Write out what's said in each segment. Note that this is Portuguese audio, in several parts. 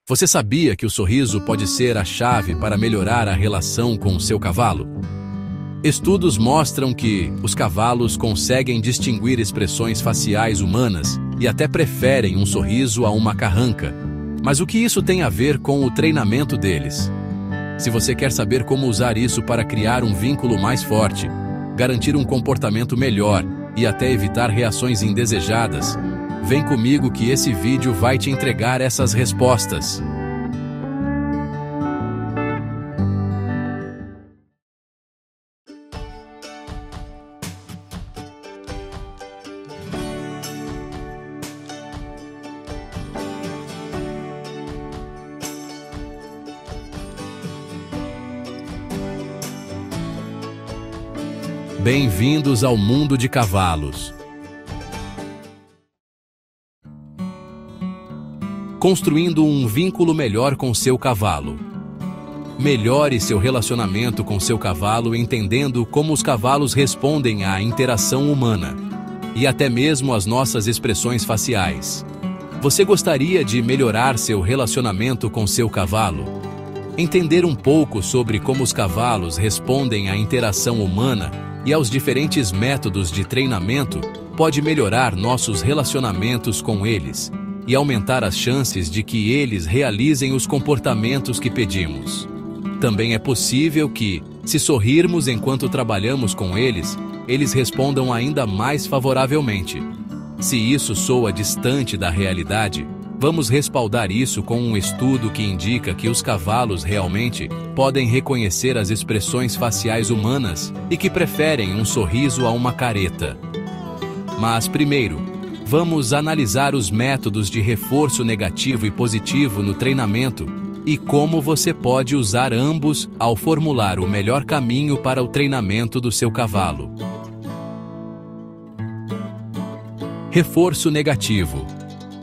Você sabia que o sorriso pode ser a chave para melhorar a relação com o seu cavalo? Estudos mostram que os cavalos conseguem distinguir expressões faciais humanas e até preferem um sorriso a uma carranca. Mas o que isso tem a ver com o treinamento deles? Se você quer saber como usar isso para criar um vínculo mais forte, garantir um comportamento melhor e até evitar reações indesejadas, vem comigo que esse vídeo vai te entregar essas respostas. Bem-vindos ao mundo de cavalos. Construindo um vínculo melhor com seu cavalo. Melhore seu relacionamento com seu cavalo entendendo como os cavalos respondem à interação humana e até mesmo às nossas expressões faciais. Você gostaria de melhorar seu relacionamento com seu cavalo? Entender um pouco sobre como os cavalos respondem à interação humana e aos diferentes métodos de treinamento pode melhorar nossos relacionamentos com eles e aumentar as chances de que eles realizem os comportamentos que pedimos. Também é possível que, se sorrirmos enquanto trabalhamos com eles, eles respondam ainda mais favoravelmente. Se isso soa distante da realidade, vamos respaldar isso com um estudo que indica que os cavalos realmente podem reconhecer as expressões faciais humanas e que preferem um sorriso a uma careta. Mas primeiro, vamos analisar os métodos de reforço negativo e positivo no treinamento e como você pode usar ambos ao formular o melhor caminho para o treinamento do seu cavalo. Reforço negativo.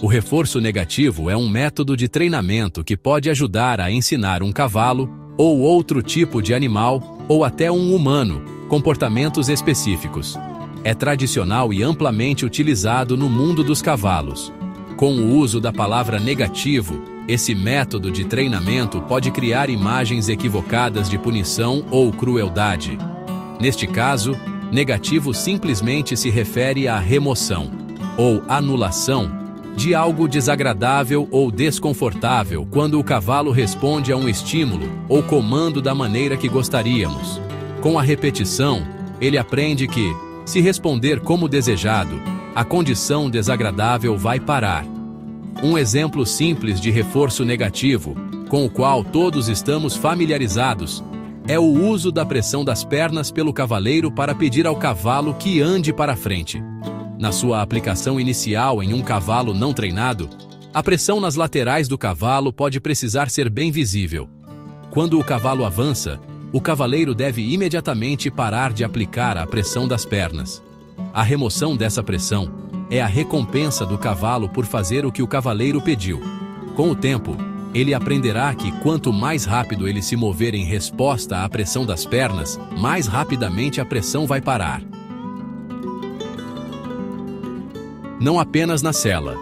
O reforço negativo é um método de treinamento que pode ajudar a ensinar um cavalo, ou outro tipo de animal, ou até um humano, comportamentos específicos. É tradicional e amplamente utilizado no mundo dos cavalos. Com o uso da palavra negativo, esse método de treinamento pode criar imagens equivocadas de punição ou crueldade. Neste caso, negativo simplesmente se refere à remoção, ou anulação, de algo desagradável ou desconfortável quando o cavalo responde a um estímulo ou comando da maneira que gostaríamos. Com a repetição, ele aprende que, se responder como desejado, a condição desagradável vai parar. Um exemplo simples de reforço negativo, com o qual todos estamos familiarizados, é o uso da pressão das pernas pelo cavaleiro para pedir ao cavalo que ande para frente. Na sua aplicação inicial em um cavalo não treinado, a pressão nas laterais do cavalo pode precisar ser bem visível. Quando o cavalo avança, o cavaleiro deve imediatamente parar de aplicar a pressão das pernas. A remoção dessa pressão é a recompensa do cavalo por fazer o que o cavaleiro pediu. Com o tempo, ele aprenderá que quanto mais rápido ele se mover em resposta à pressão das pernas, mais rapidamente a pressão vai parar. Não apenas na sela.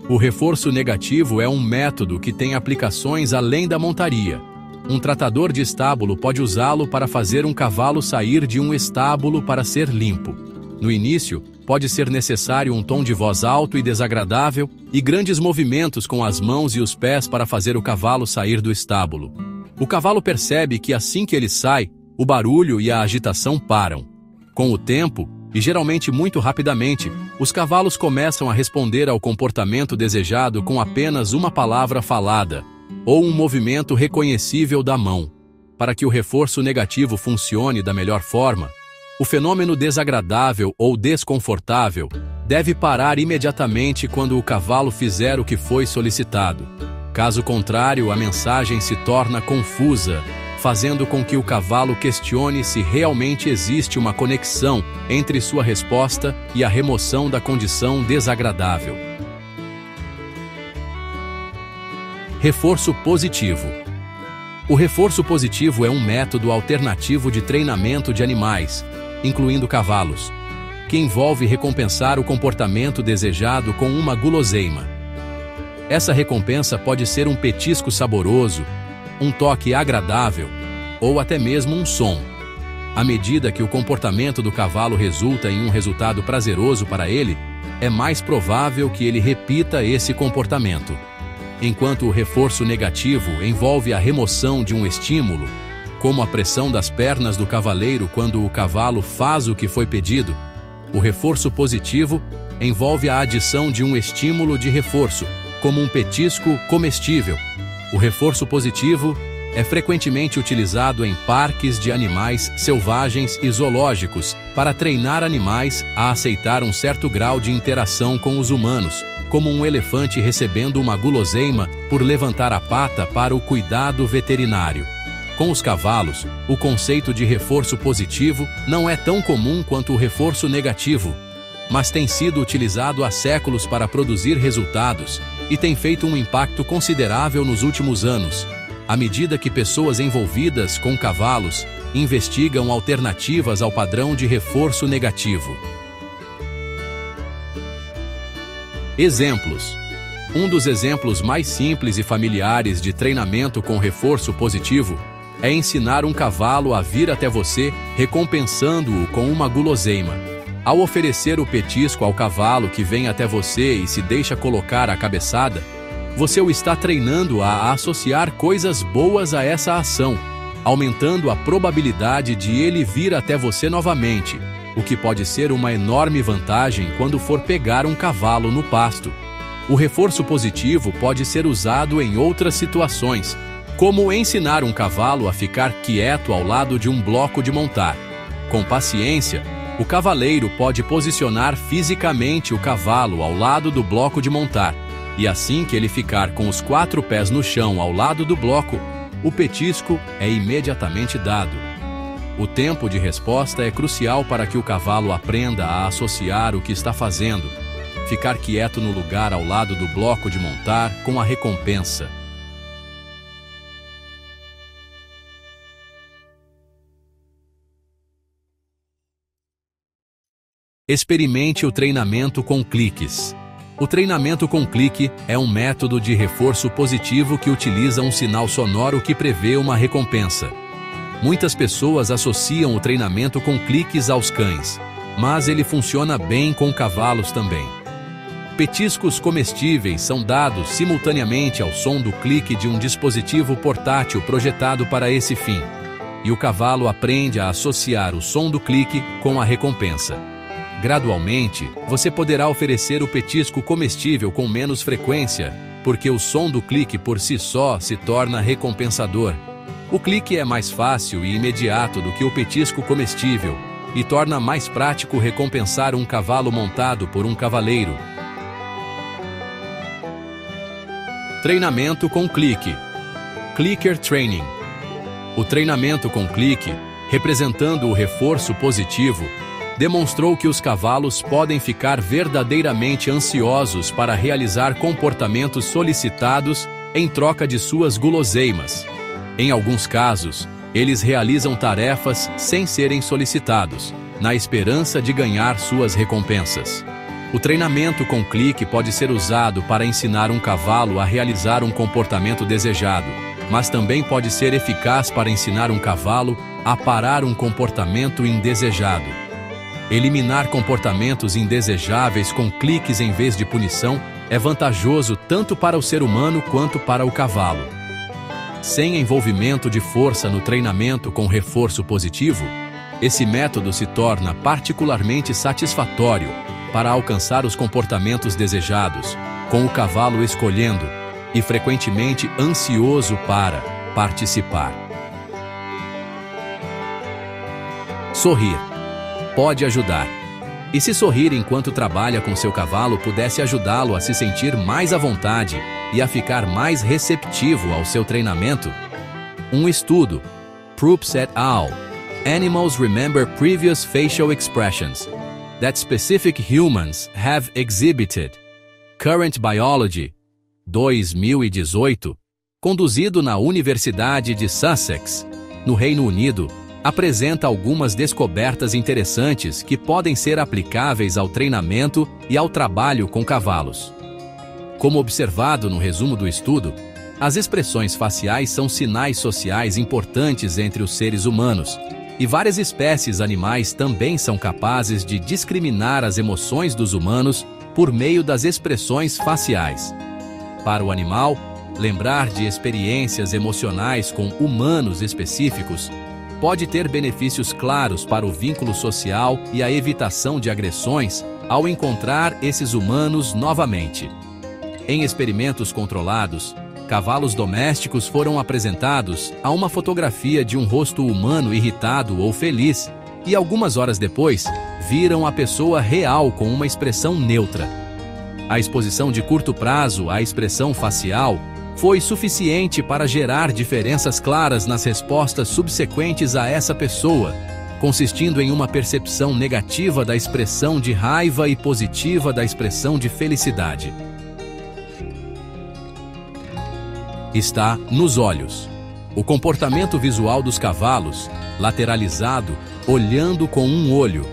O reforço negativo é um método que tem aplicações além da montaria. Um tratador de estábulo pode usá-lo para fazer um cavalo sair de um estábulo para ser limpo. No início, pode ser necessário um tom de voz alto e desagradável e grandes movimentos com as mãos e os pés para fazer o cavalo sair do estábulo. O cavalo percebe que assim que ele sai, o barulho e a agitação param. Com o tempo, e geralmente muito rapidamente, os cavalos começam a responder ao comportamento desejado com apenas uma palavra falada, ou um movimento reconhecível da mão. Para que o reforço negativo funcione da melhor forma, o fenômeno desagradável ou desconfortável deve parar imediatamente quando o cavalo fizer o que foi solicitado. Caso contrário, a mensagem se torna confusa, fazendo com que o cavalo questione se realmente existe uma conexão entre sua resposta e a remoção da condição desagradável. Reforço positivo. O reforço positivo é um método alternativo de treinamento de animais, incluindo cavalos, que envolve recompensar o comportamento desejado com uma guloseima. Essa recompensa pode ser um petisco saboroso, um toque agradável ou até mesmo um som. À medida que o comportamento do cavalo resulta em um resultado prazeroso para ele, é mais provável que ele repita esse comportamento. Enquanto o reforço negativo envolve a remoção de um estímulo, como a pressão das pernas do cavaleiro quando o cavalo faz o que foi pedido, o reforço positivo envolve a adição de um estímulo de reforço, como um petisco comestível. O reforço positivo é frequentemente utilizado em parques de animais selvagens e zoológicos para treinar animais a aceitar um certo grau de interação com os humanos, como um elefante recebendo uma guloseima por levantar a pata para o cuidado veterinário. Com os cavalos, o conceito de reforço positivo não é tão comum quanto o reforço negativo, mas tem sido utilizado há séculos para produzir resultados e tem feito um impacto considerável nos últimos anos, à medida que pessoas envolvidas com cavalos investigam alternativas ao padrão de reforço negativo. Exemplos. Um dos exemplos mais simples e familiares de treinamento com reforço positivo é ensinar um cavalo a vir até você, recompensando-o com uma guloseima. Ao oferecer o petisco ao cavalo que vem até você e se deixa colocar a cabeçada, você o está treinando a associar coisas boas a essa ação, aumentando a probabilidade de ele vir até você novamente, o que pode ser uma enorme vantagem quando for pegar um cavalo no pasto. O reforço positivo pode ser usado em outras situações, como ensinar um cavalo a ficar quieto ao lado de um bloco de montar. Com paciência, o cavaleiro pode posicionar fisicamente o cavalo ao lado do bloco de montar, e assim que ele ficar com os 4 pés no chão ao lado do bloco, o petisco é imediatamente dado. O tempo de resposta é crucial para que o cavalo aprenda a associar o que está fazendo, ficar quieto no lugar ao lado do bloco de montar com a recompensa. Experimente o treinamento com cliques. O treinamento com clique é um método de reforço positivo que utiliza um sinal sonoro que prevê uma recompensa. Muitas pessoas associam o treinamento com cliques aos cães, mas ele funciona bem com cavalos também. Petiscos comestíveis são dados simultaneamente ao som do clique de um dispositivo portátil projetado para esse fim, e o cavalo aprende a associar o som do clique com a recompensa. Gradualmente, você poderá oferecer o petisco comestível com menos frequência, porque o som do clique por si só se torna recompensador. O clique é mais fácil e imediato do que o petisco comestível e torna mais prático recompensar um cavalo montado por um cavaleiro. Treinamento com clique. Clicker Training. O treinamento com clique, representando o reforço positivo, demonstrou que os cavalos podem ficar verdadeiramente ansiosos para realizar comportamentos solicitados em troca de suas guloseimas. Em alguns casos, eles realizam tarefas sem serem solicitados, na esperança de ganhar suas recompensas. O treinamento com clique pode ser usado para ensinar um cavalo a realizar um comportamento desejado, mas também pode ser eficaz para ensinar um cavalo a parar um comportamento indesejado. Eliminar comportamentos indesejáveis com cliques em vez de punição é vantajoso tanto para o ser humano quanto para o cavalo. Sem envolvimento de força no treinamento com reforço positivo, esse método se torna particularmente satisfatório para alcançar os comportamentos desejados, com o cavalo escolhendo e frequentemente ansioso para participar. Sorrir pode ajudar. E se sorrir enquanto trabalha com seu cavalo pudesse ajudá-lo a se sentir mais à vontade e a ficar mais receptivo ao seu treinamento? Um estudo, Proops et al. Animals remember previous facial expressions that specific humans have exhibited. Current Biology, 2018, conduzido na Universidade de Sussex, no Reino Unido, apresenta algumas descobertas interessantes que podem ser aplicáveis ao treinamento e ao trabalho com cavalos. Como observado no resumo do estudo, as expressões faciais são sinais sociais importantes entre os seres humanos, e várias espécies animais também são capazes de discriminar as emoções dos humanos por meio das expressões faciais. Para o animal, lembrar de experiências emocionais com humanos específicos pode ter benefícios claros para o vínculo social e a evitação de agressões ao encontrar esses humanos novamente. Em experimentos controlados, cavalos domésticos foram apresentados a uma fotografia de um rosto humano irritado ou feliz e algumas horas depois, viram a pessoa real com uma expressão neutra. A exposição de curto prazo à expressão facial foi suficiente para gerar diferenças claras nas respostas subsequentes a essa pessoa, consistindo em uma percepção negativa da expressão de raiva e positiva da expressão de felicidade. Está nos olhos. O comportamento visual dos cavalos, lateralizado, olhando com um olho,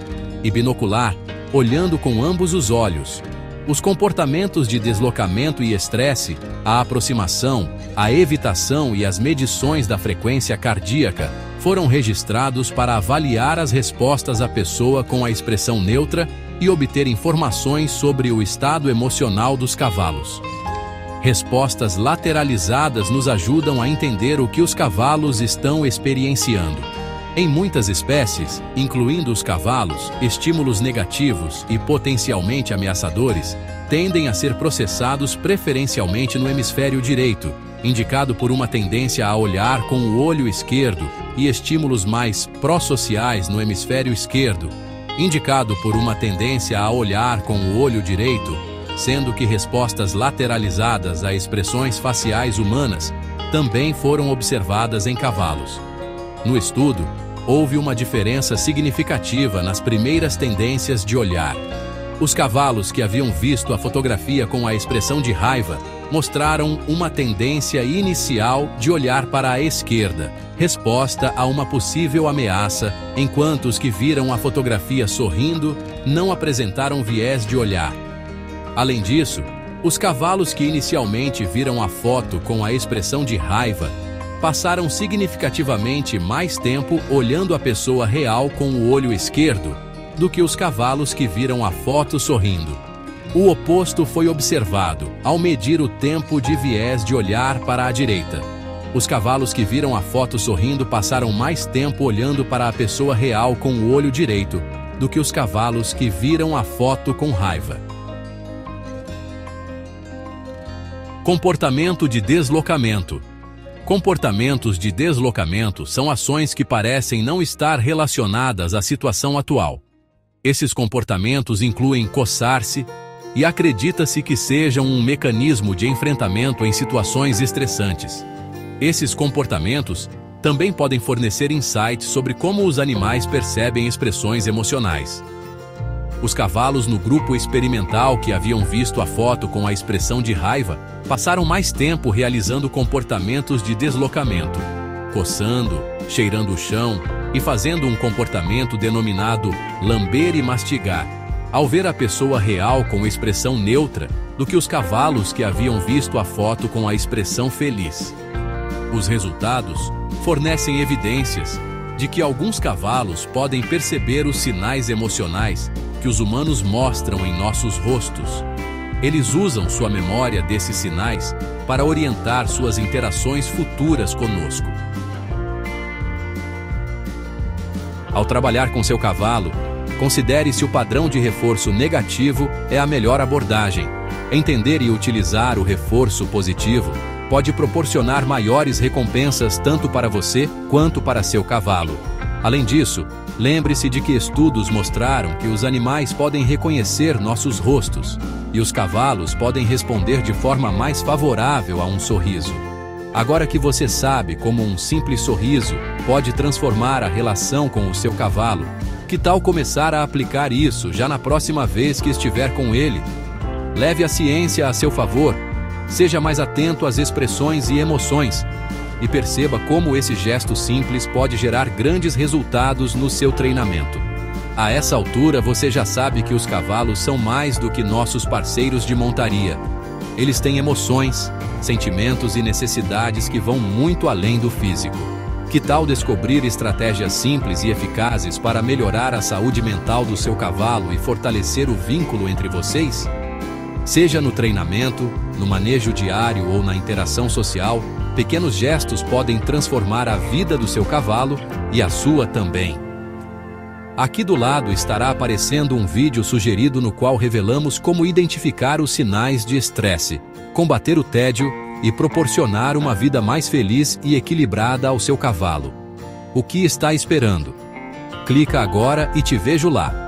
e binocular, olhando com ambos os olhos. Os comportamentos de deslocamento e estresse, a aproximação, a evitação e as medições da frequência cardíaca foram registrados para avaliar as respostas à pessoa com a expressão neutra e obter informações sobre o estado emocional dos cavalos. Respostas lateralizadas nos ajudam a entender o que os cavalos estão experienciando. Em muitas espécies, incluindo os cavalos, estímulos negativos e potencialmente ameaçadores tendem a ser processados preferencialmente no hemisfério direito, indicado por uma tendência a olhar com o olho esquerdo, e estímulos mais pró-sociais no hemisfério esquerdo, indicado por uma tendência a olhar com o olho direito, sendo que respostas lateralizadas a expressões faciais humanas também foram observadas em cavalos. No estudo, houve uma diferença significativa nas primeiras tendências de olhar. Os cavalos que haviam visto a fotografia com a expressão de raiva mostraram uma tendência inicial de olhar para a esquerda, resposta a uma possível ameaça, enquanto os que viram a fotografia sorrindo não apresentaram viés de olhar. Além disso, os cavalos que inicialmente viram a foto com a expressão de raiva passaram significativamente mais tempo olhando a pessoa real com o olho esquerdo do que os cavalos que viram a foto sorrindo. O oposto foi observado ao medir o tempo de viés de olhar para a direita. Os cavalos que viram a foto sorrindo passaram mais tempo olhando para a pessoa real com o olho direito do que os cavalos que viram a foto com raiva. Comportamento de deslocamento. Comportamentos de deslocamento são ações que parecem não estar relacionadas à situação atual. Esses comportamentos incluem coçar-se e acredita-se que sejam um mecanismo de enfrentamento em situações estressantes. Esses comportamentos também podem fornecer insights sobre como os animais percebem expressões emocionais. Os cavalos no grupo experimental que haviam visto a foto com a expressão de raiva passaram mais tempo realizando comportamentos de deslocamento, coçando, cheirando o chão e fazendo um comportamento denominado lamber e mastigar, ao ver a pessoa real com expressão neutra, do que os cavalos que haviam visto a foto com a expressão feliz. Os resultados fornecem evidências de que alguns cavalos podem perceber os sinais emocionais que os humanos mostram em nossos rostos. Eles usam sua memória desses sinais para orientar suas interações futuras conosco. Ao trabalhar com seu cavalo, considere se o padrão de reforço negativo é a melhor abordagem. Entender e utilizar o reforço positivo pode proporcionar maiores recompensas tanto para você quanto para seu cavalo. Além disso, lembre-se de que estudos mostraram que os animais podem reconhecer nossos rostos e os cavalos podem responder de forma mais favorável a um sorriso. Agora que você sabe como um simples sorriso pode transformar a relação com o seu cavalo, que tal começar a aplicar isso já na próxima vez que estiver com ele? Leve a ciência a seu favor, seja mais atento às expressões e emoções, e perceba como esse gesto simples pode gerar grandes resultados no seu treinamento. A essa altura você já sabe que os cavalos são mais do que nossos parceiros de montaria. Eles têm emoções, sentimentos e necessidades que vão muito além do físico. Que tal descobrir estratégias simples e eficazes para melhorar a saúde mental do seu cavalo e fortalecer o vínculo entre vocês? Seja no treinamento, no manejo diário ou na interação social, pequenos gestos podem transformar a vida do seu cavalo e a sua também. Aqui do lado estará aparecendo um vídeo sugerido no qual revelamos como identificar os sinais de estresse, combater o tédio e proporcionar uma vida mais feliz e equilibrada ao seu cavalo. O que está esperando? Clica agora e te vejo lá!